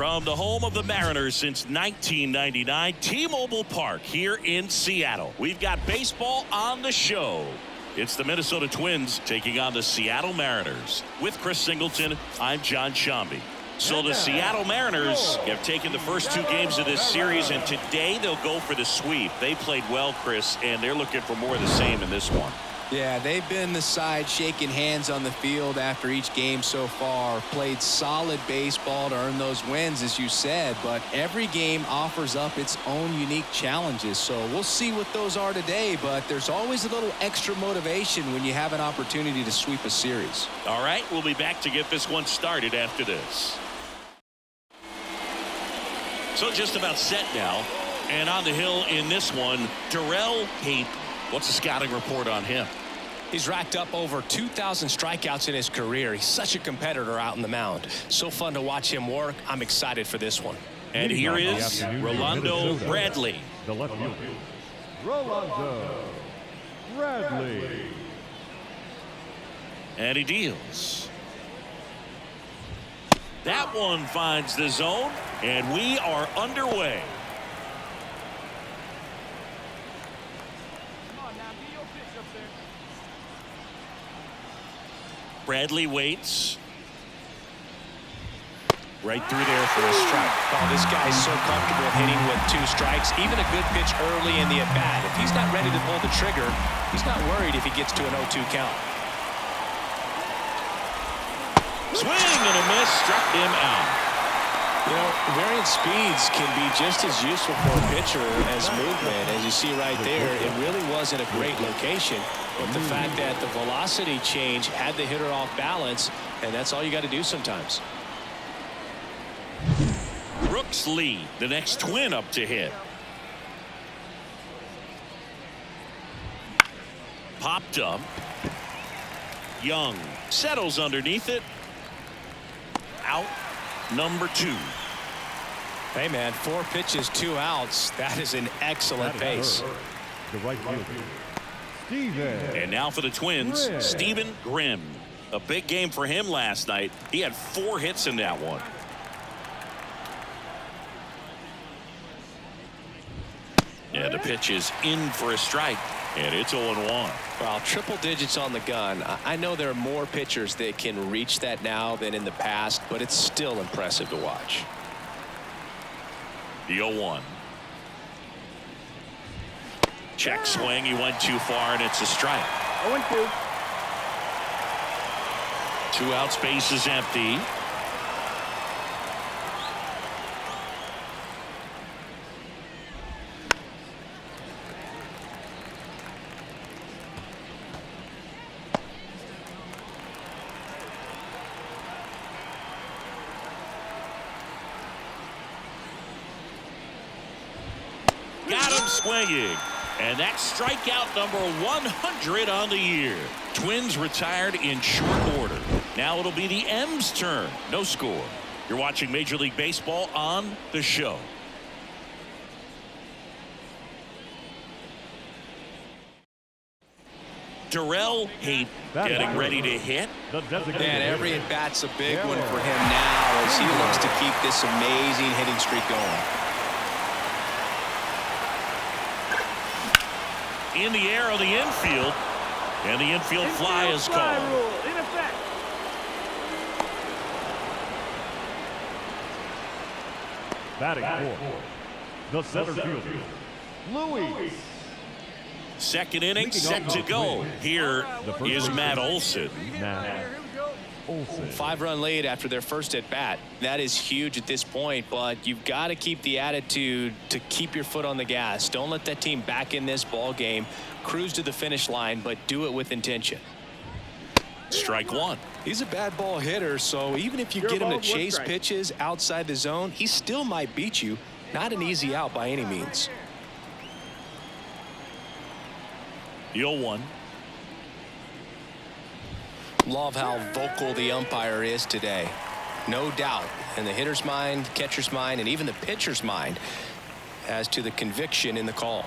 From the home of the Mariners since 1999, T-Mobile Park here in Seattle. We've got baseball on the show. It's the Minnesota Twins taking on the Seattle Mariners. With Chris Singleton, I'm John Shambi. So the Seattle Mariners have taken the first two games of this series, and today they'll go for the sweep. They played well, Chris, and they're looking for more of the same in this one. Yeah, they've been the side shaking hands on the field after each game so far. Played solid baseball to earn those wins, as you said, but every game offers up its own unique challenges. So we'll see what those are today, but there's always a little extra motivation when you have an opportunity to sweep a series. All right, we'll be back to get this one started after this. So just about set now, and on the hill in this one, Darrell Hayden. What's the scouting report on him? He's racked up over 2,000 strikeouts in his career. He's such a competitor out in the mound. So fun to watch him work. I'm excited for this one. And here is Rolando Bradley. The left fielder, Rolando Bradley. And he deals. That one finds the zone, and we are underway. Bradley waits. Right through there for a strike. Oh, this guy's so comfortable hitting with 2 strikes. Even a good pitch early in the at-bat. If he's not ready to pull the trigger, he's not worried if he gets to an 0-2 count. Swing and a miss, struck him out. You know, varying speeds can be just as useful for a pitcher as movement. As you see right there, it really wasn't a great location. But the fact that the velocity change had the hitter off balance, and that's all you got to do sometimes. Brooks Lee, the next Twin up to hit. Popped up. Young settles underneath it. Out. Number 2. Hey, man, 4 pitches, 2 outs. That is an excellent pace. The right fielder, Steven. And now for the Twins, Stephen Grimm. A big game for him last night. He had 4 hits in that one. Yeah, the pitch is in for a strike, and it's 0-1. Well, triple digits on the gun. I know there are more pitchers that can reach that now than in the past, but it's still impressive to watch. The 0-1. Check swing. He went too far, and it's a strike. 0-2. 2 outs, base is empty. Got him swinging. And that's strikeout number 100 on the year. Twins retired in short order. Now it'll be the M's turn. No score. You're watching Major League Baseball on the show. Darrell Hayden getting ready to hit. Man, every at-bat's a big one for him now as he looks to keep this amazing hitting streak going. In the air on the infield, and the infield fly is called. In effect. Batting fourth, the center fielder, Louis. Second inning set to go. Here is Matt Olson. Matt Olson. 5-run lead after their first at bat. That is huge at this point, but you've got to keep the attitude to keep your foot on the gas. Don't let that team back in this ball game. Cruise to the finish line, but do it with intention. Strike 1. He's a bad ball hitter, so even if you get him to chase pitches outside the zone, he still might beat you. Not an easy out by any means. The 0-1. Love how vocal the umpire is today. No doubt in the hitter's mind, catcher's mind, and even the pitcher's mind as to the conviction in the call.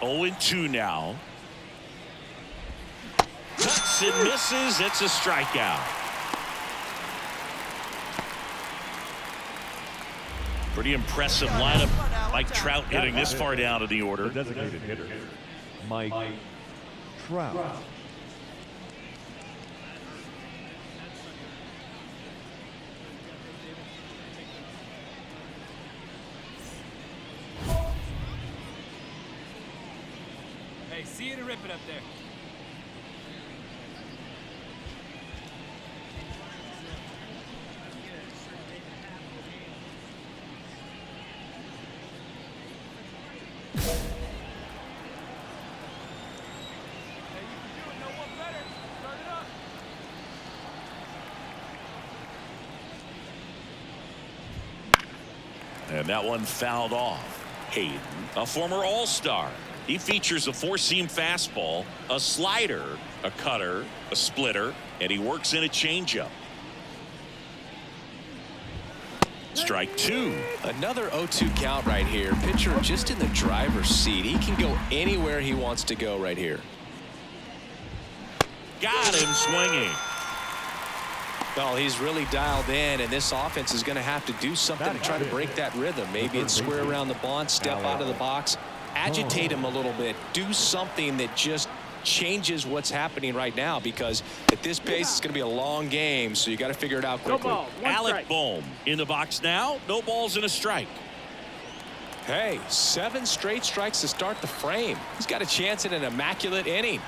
0-2 now. Cuts and misses. It's a strikeout. Pretty impressive lineup. Mike Trout getting this far down in the order. The designated hitter, Mike Trout. Hey, see you to rip it up there. And that one fouled off. Hayden, a former All-Star. He features a four-seam fastball, a slider, a cutter, a splitter, and he works in a changeup. Strike two. Another 0-2 count right here. Pitcher just in the driver's seat. He can go anywhere he wants to go right here. Got him swinging. Well, he's really dialed in, and this offense is going to have to do something to try to break that rhythm. Maybe it's square around the bunt, step out of the box, agitate him a little bit, do something that just changes what's happening right now, because at this pace it's going to be a long game, so you got to figure it out quickly. Alec Bohm in the box now. No balls and a strike. Hey, 7 straight strikes to start the frame. He's got a chance at an immaculate inning.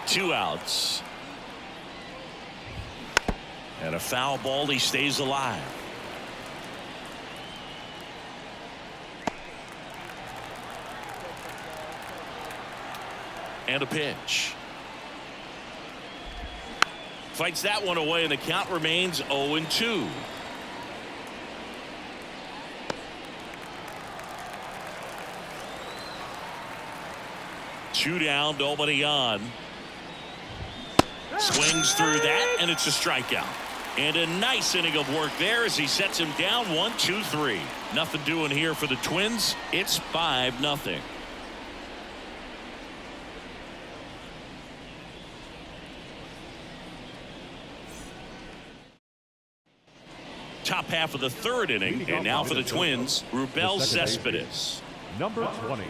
Two outs. And a foul ball. He stays alive. And a pitch. Fights that one away, and the count remains 0-2. Two down, nobody on. Swings through that, and it's a strikeout. And a nice inning of work there as he sets him down 1-2-3. Nothing doing here for the Twins. It's 5-0. Top half of the third inning, and now for the Twins, Rubel Cespedes. Number 20.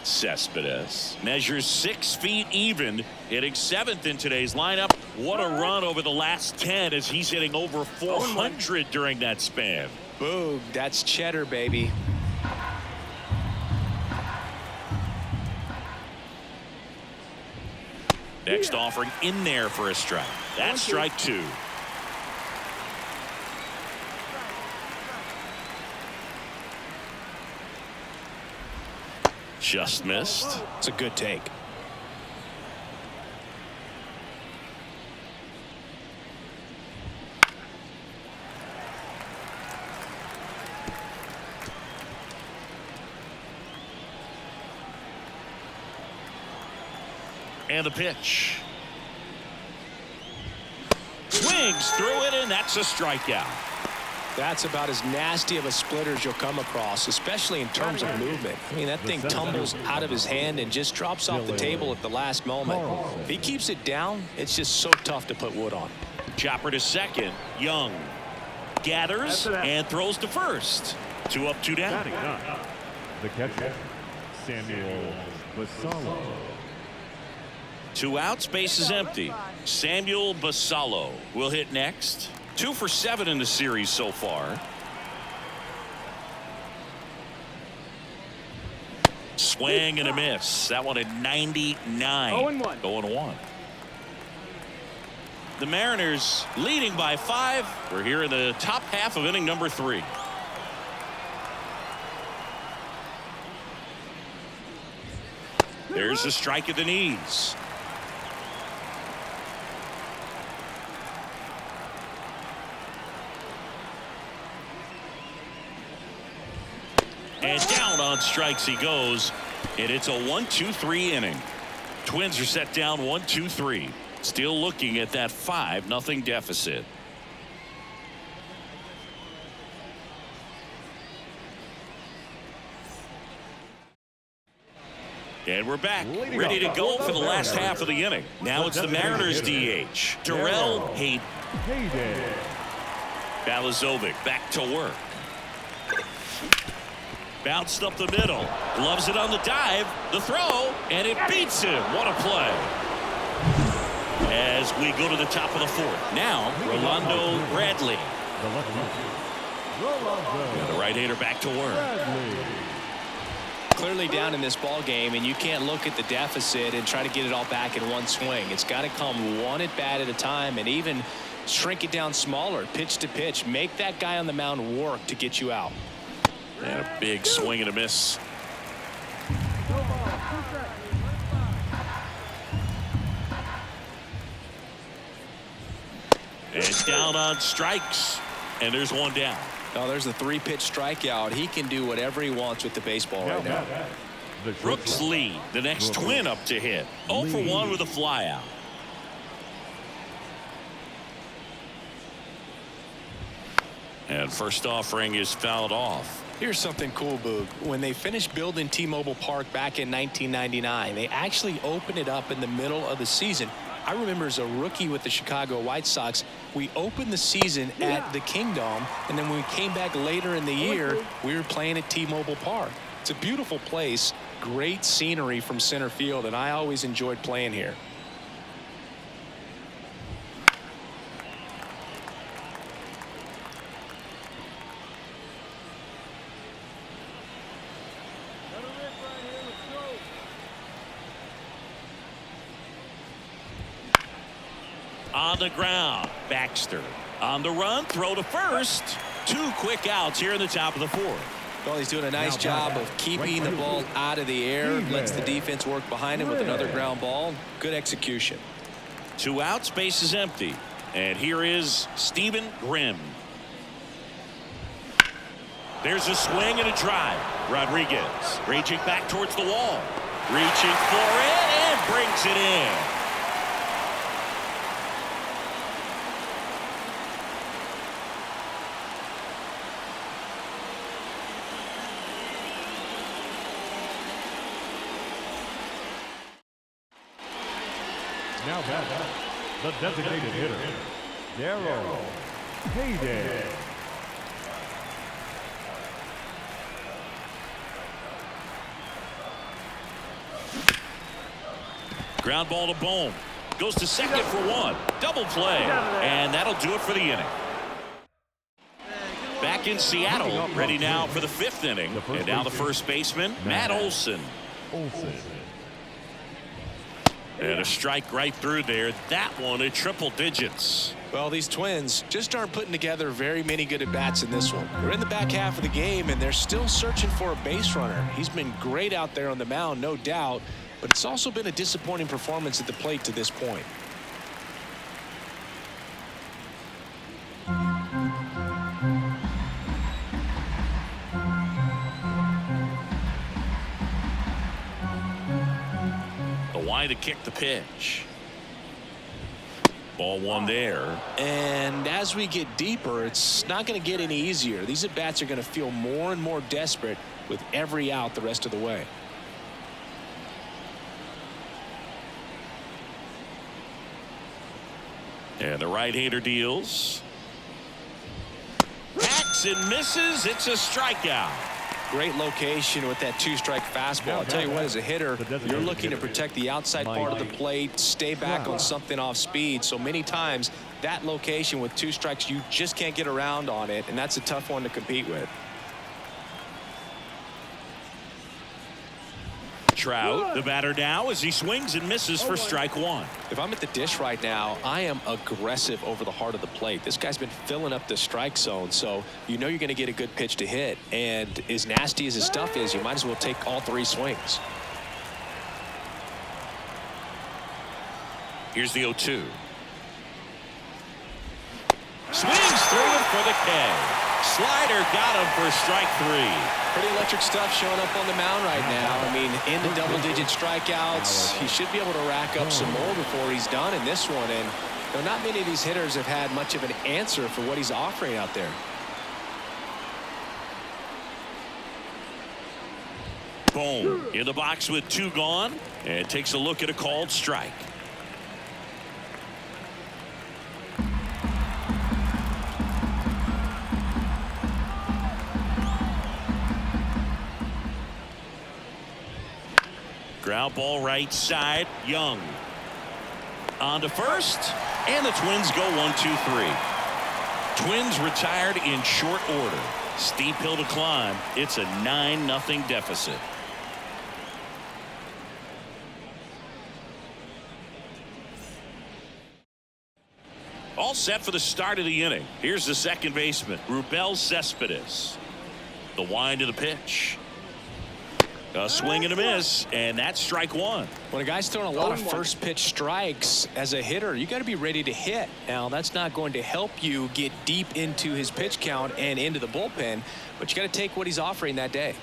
Cespedes measures 6 feet even, hitting 7th in today's lineup. What a run over the last 10 as he's hitting over 400 during that span. Boom, that's cheddar, baby. Next offering in there for a strike. That's strike two. Just missed. It's a good take. And the pitch. Swings through it, and that's a strikeout. That's about as nasty of a splitter as you'll come across, especially in terms of movement. I mean, that thing tumbles out of his hand and just drops off the table at the last moment. If he keeps it down, it's just so tough to put wood on. Chopper to second. Young gathers and throws to first. 2 up, 2 down. Batting ninth, the catcher, Samuel Basallo. 2 outs, base is empty. Samuel Basallo will hit next. 2 for 7 in the series so far. Swing and a miss. That one at 99. 0-1. 0-1. The Mariners leading by 5. We're here in the top half of inning number 3. There's a strike at the knees. And down on strikes he goes, and it's a 1-2-3 inning. Twins are set down 1-2-3. Still looking at that 5-0 deficit. And we're back, ready to go for the last half of the inning. Now it's the Mariners DH, Darrell Hayden. Balazovic back to work. Bounced up the middle. Loves it on the dive. The throw. And it beats him. What a play. As we go to the top of the fourth. Now, Rolando Bradley. And the right-hander back to work. Clearly down in this ball game, and you can't look at the deficit and try to get it all back in one swing. It's got to come one at bat at a time, and even shrink it down smaller, pitch to pitch. Make that guy on the mound work to get you out. And a big swing and a miss. And down on strikes. And there's one down. Oh, there's a 3-pitch strikeout. He can do whatever he wants with the baseball right now. Brooks Lee, the next twin up to hit. 0 for 1 with a flyout. And first offering is fouled off. Here's something cool, Boog. When they finished building T-Mobile Park back in 1999, they actually opened it up in the middle of the season. I remember as a rookie with the Chicago White Sox, we opened the season at the Kingdome, and then when we came back later in the year, we were playing at T-Mobile Park. It's a beautiful place, great scenery from center field, and I always enjoyed playing here. On the ground, Baxter. On the run, throw to first. 2 quick outs here in the top of the fourth. Well, he's doing a nice job of keeping the ball out of the air. Lets the defense work behind him with another ground ball. Good execution. 2 outs, base is empty. And here is Stephen Grimm. There's a swing and a drive. Rodriguez reaching back towards the wall. Reaching for it and brings it in. Now back, the designated hitter, Darrell Hayden. Ground ball to Bohm. Goes to second for 1. Double play. And that'll do it for the inning. Back in Seattle, ready now for the 5th inning. And now the first baseman, Matt Olson. And a strike right through there. That one at triple digits. Well, these Twins just aren't putting together very many good at-bats in this one. We're in the back half of the game, and they're still searching for a base runner. He's been great out there on the mound, no doubt, but it's also been a disappointing performance at the plate to this point. To kick the pitch. Ball 1 there. And as we get deeper, it's not going to get any easier. These at-bats are going to feel more and more desperate with every out the rest of the way. And the right-hander deals. Hacks and misses. It's a strikeout. Great location with that 2-strike fastball. I'll tell you what, as a hitter, you're looking to protect the outside part of the plate, stay back on something off speed. So many times that location with 2 strikes, you just can't get around on it, and that's a tough one to compete with. Trout, the batter now, as he swings and misses for strike 1. If I'm at the dish right now, I am aggressive over the heart of the plate. This guy's been filling up the strike zone, so you know you're going to get a good pitch to hit. And as nasty as his stuff is, you might as well take all 3 swings. Here's the 0-2. Swings through it for the K. Slider got him for strike 3. Pretty electric stuff showing up on the mound right now. I mean, in the double-digit strikeouts, he should be able to rack up some more before he's done in this one. And you know, not many of these hitters have had much of an answer for what he's offering out there. Boom. In the box with 2 gone, and takes a look at a called strike. Ground ball right side. Young on to first, and the Twins go 1-2-3. Twins retired in short order. Steep hill to climb. It's a 9-0 deficit. All set for the start of the inning. Here's the second baseman, Rubel Cespedes. The wind of the pitch. A swing and a miss, and that's strike 1. When a guy's throwing a lot of first pitch strikes as a hitter, you got to be ready to hit. Now, that's not going to help you get deep into his pitch count and into the bullpen, but you got to take what he's offering that day.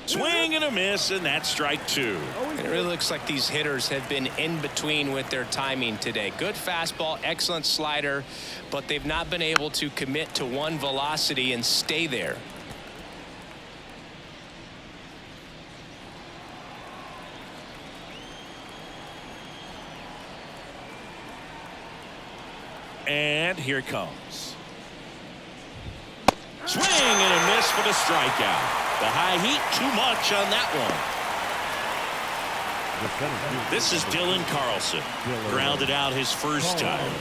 Swing and a miss, and that's strike 2. It really looks like these hitters have been in between with their timing today. Good fastball, excellent slider, but they've not been able to commit to one velocity and stay there. And here it comes. Swing and a miss for the strikeout. The high heat, too much on that one. This is Dylan Carlson. Grounded out his first time.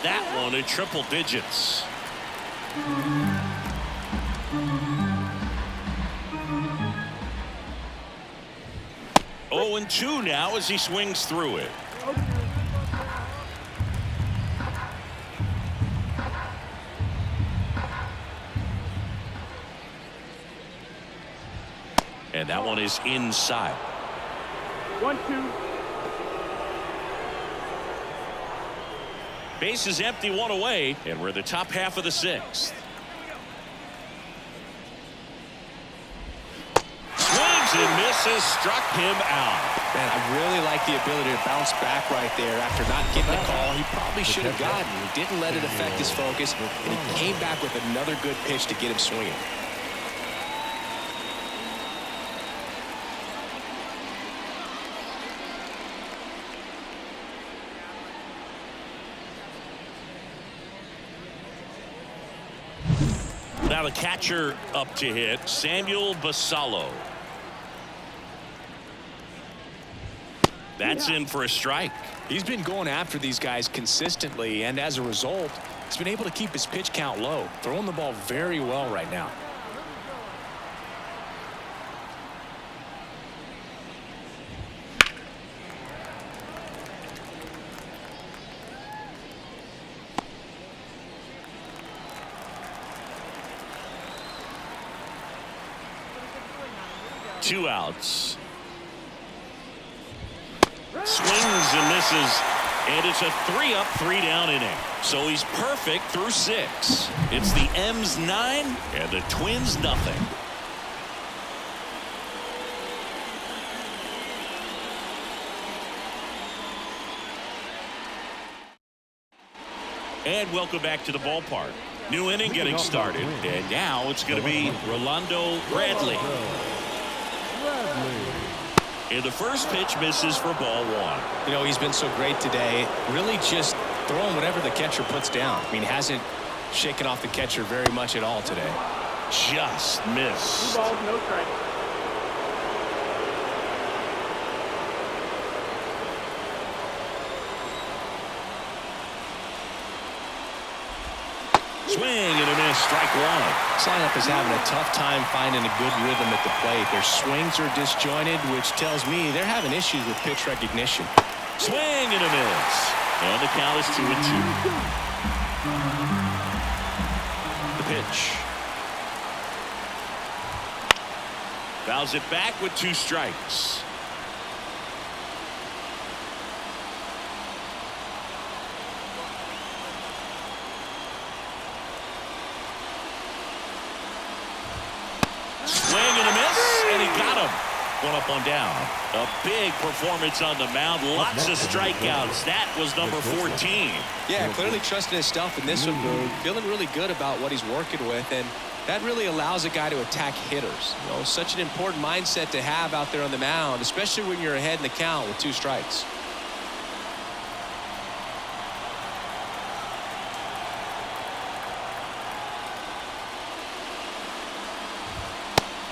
That one in triple digits. Oh, and 2 now as he swings through it. And that one is inside. 1-2. Base is empty, 1 away, and we're in the top half of the 6th. Swings and misses, struck him out. Man, I really like the ability to bounce back right there after not getting a call he probably should have gotten. He didn't let it affect his focus, and he came back with another good pitch to get him swinging. Now the catcher up to hit, Samuel Basallo. That's in for a strike. He's been going after these guys consistently, and as a result, he's been able to keep his pitch count low, throwing the ball very well right now. Two outs. Swings and misses, and it's a 3-up, 3-down inning. So he's perfect through 6. It's the M's 9 and the Twins nothing. And welcome back to the ballpark. New inning getting started, and now it's going to be Rolando Bradley. And the first pitch misses for ball 1. You know, he's been so great today, really just throwing whatever the catcher puts down. I mean, hasn't shaken off the catcher very much at all today. Just missed. 2 balls, no strikes. Swing and a miss, strike 1. This lineup is having a tough time finding a good rhythm at the plate. Their swings are disjointed, which tells me they're having issues with pitch recognition. Swing and a miss. And the count is 2-2. The pitch. Fouls it back with 2 strikes. Swing and a miss, and he got him. One one up, one down. A big performance on the mound. Lots of strikeouts. That was number 14. Yeah, clearly trusting his stuff in this one, Boog. Feeling really good about what he's working with, and that really allows a guy to attack hitters. You know, such an important mindset to have out there on the mound, especially when you're ahead in the count with 2 strikes.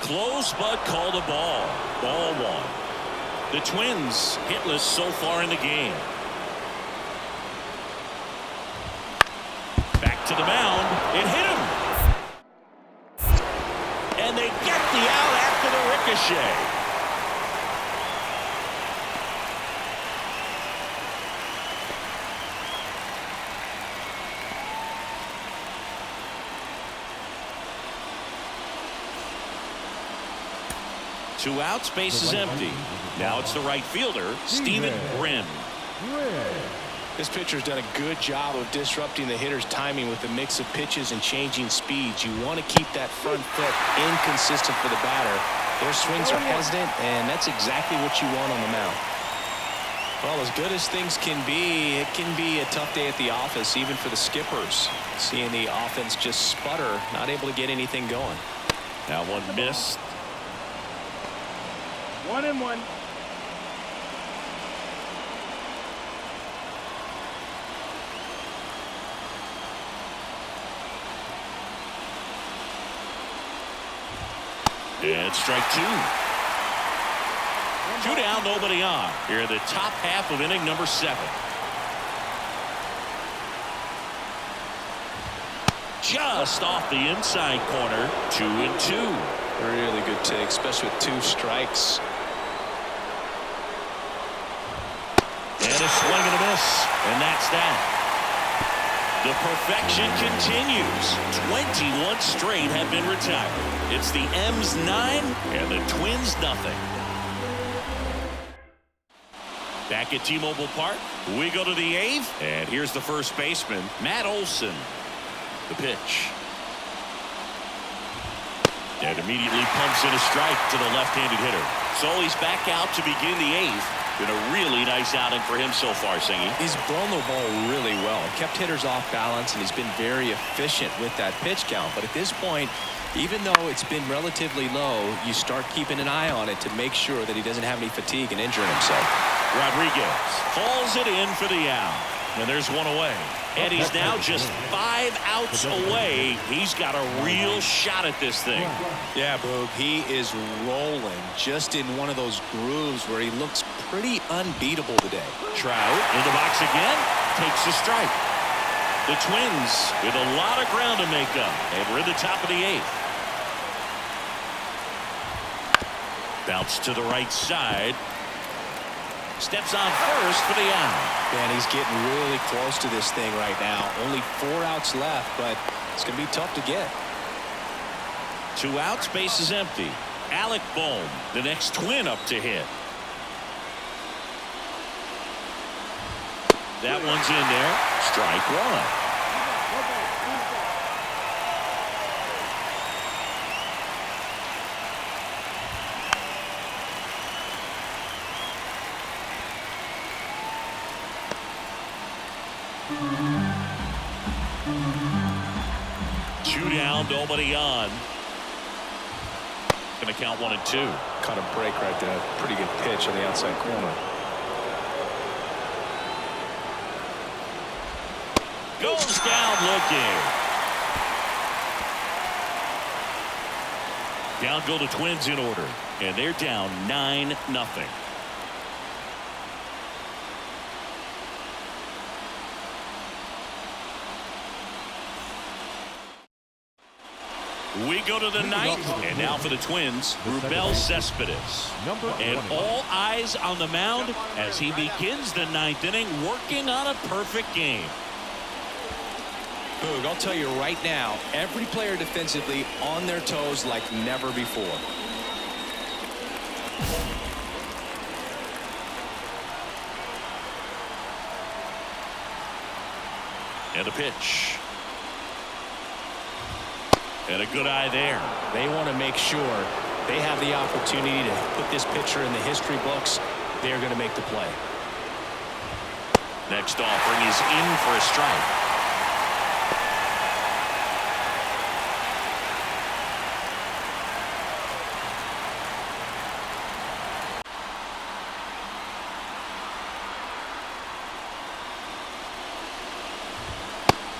Close, but called a ball. Ball 1. The Twins hitless so far in the game. Back to the mound. It hit him. And they get the out after the ricochet. Two outs, base is empty. Now it's the right fielder, Steven Brin. This pitcher's done a good job of disrupting the hitter's timing with a mix of pitches and changing speeds. You want to keep that front foot inconsistent for the batter. Their swings are hesitant, and that's exactly what you want on the mound. Well, as good as things can be, it can be a tough day at the office, even for the skippers. Seeing the offense just sputter, not able to get anything going. Now one missed. 1-1. And strike 2. 2 down, nobody on. Here in the top half of inning number 7. Just off the inside corner. 2-2. Really good take, especially with 2 strikes. And a swing and a miss. And that's that. The perfection continues. 21 straight have been retired. It's the M's 9 and the Twins nothing. Back at T-Mobile Park, we go to the 8th, and here's the first baseman, Matt Olson. The pitch. And immediately pumps in a strike to the left-handed hitter. So he's back out to begin the 8th. Been a really nice outing for him so far, Singy. He's blown the ball really well. Kept hitters off balance, and he's been very efficient with that pitch count. But at this point, even though it's been relatively low, you start keeping an eye on it to make sure that he doesn't have any fatigue and injuring himself. Rodriguez hauls it in for the out. And there's one away. And he's now just 5 outs away. He's got a real shot at this thing. Yeah, Boog, he is rolling just in one of those grooves where he looks pretty unbeatable today. Trout in the box again. Takes a strike. The Twins with a lot of ground to make up. And we're in the top of the 8th. Bounce to the right side. Steps on first for the out. Man, he's getting really close to this thing right now. Only 4 outs left, but it's going to be tough to get. 2 outs, base is empty. Alec Bohm, the next Twin up to hit. That one's in there. Strike 1. Nobody on. Gonna count 1 and 2. Caught a break right there. Pretty good pitch on the outside corner. Goes down looking. Down go the Twins in order. And they're down 9-0. We go to the 9th, and now for the Twins, Rubel Cespedes. And all eyes on the mound as he begins the 9th inning, working on a perfect game. Boog, I'll tell you right now, every player defensively on their toes like never before. And a pitch. And a good eye there. They want to make sure They have the opportunity to put this pitcher in the history books. They're going to make the play. Next offering is in for a strike.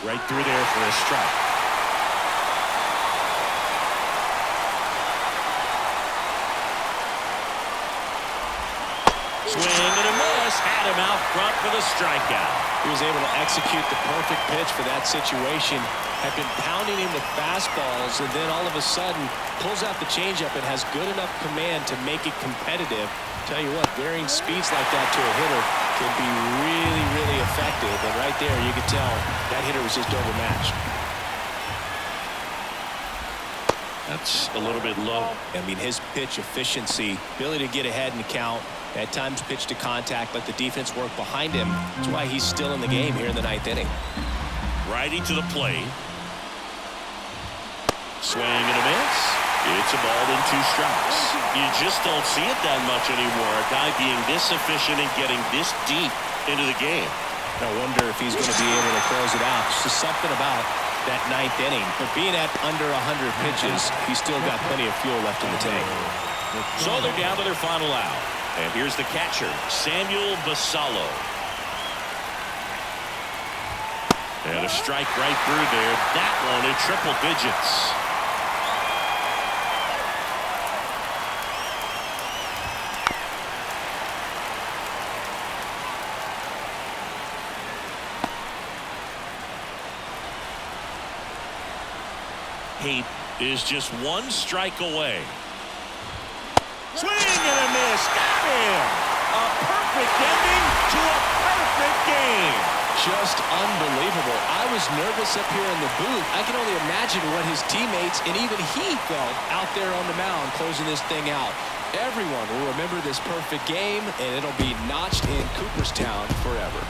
Right through there for a strike. Swing and a miss. Had him out front for the strikeout. He was able to execute the perfect pitch for that situation. Had been pounding him with fastballs, and then all of a sudden pulls out the changeup and has good enough command to make it competitive. Tell you what, varying speeds like that to a hitter can be really, really effective. And right there, you could tell that hitter was just overmatched. That's a little bit low. I mean, his pitch efficiency, ability to get ahead in the count, at times pitch to contact, let the defense work behind him. That's why he's still in the game here in the 9th inning. Righty to the plate. Swing and a miss. It's a ball and 2 strikes. You just don't see it that much anymore. A guy being this efficient and getting this deep into the game. I wonder if he's going to be able to close it out. It's just something about that 9th inning. But being at under 100 pitches, he's still got plenty of fuel left in the tank. So they're down to their final out. And here's the catcher, Samuel Basallo. And a strike right through there. That one in triple digits. He is just 1 strike away. Swing and a miss. Got him. A perfect ending to a perfect game. Just unbelievable. I was nervous up here in the booth. I can only imagine what his teammates and even he felt out there on the mound closing this thing out. Everyone will remember this perfect game, and it'll be notched in Cooperstown forever.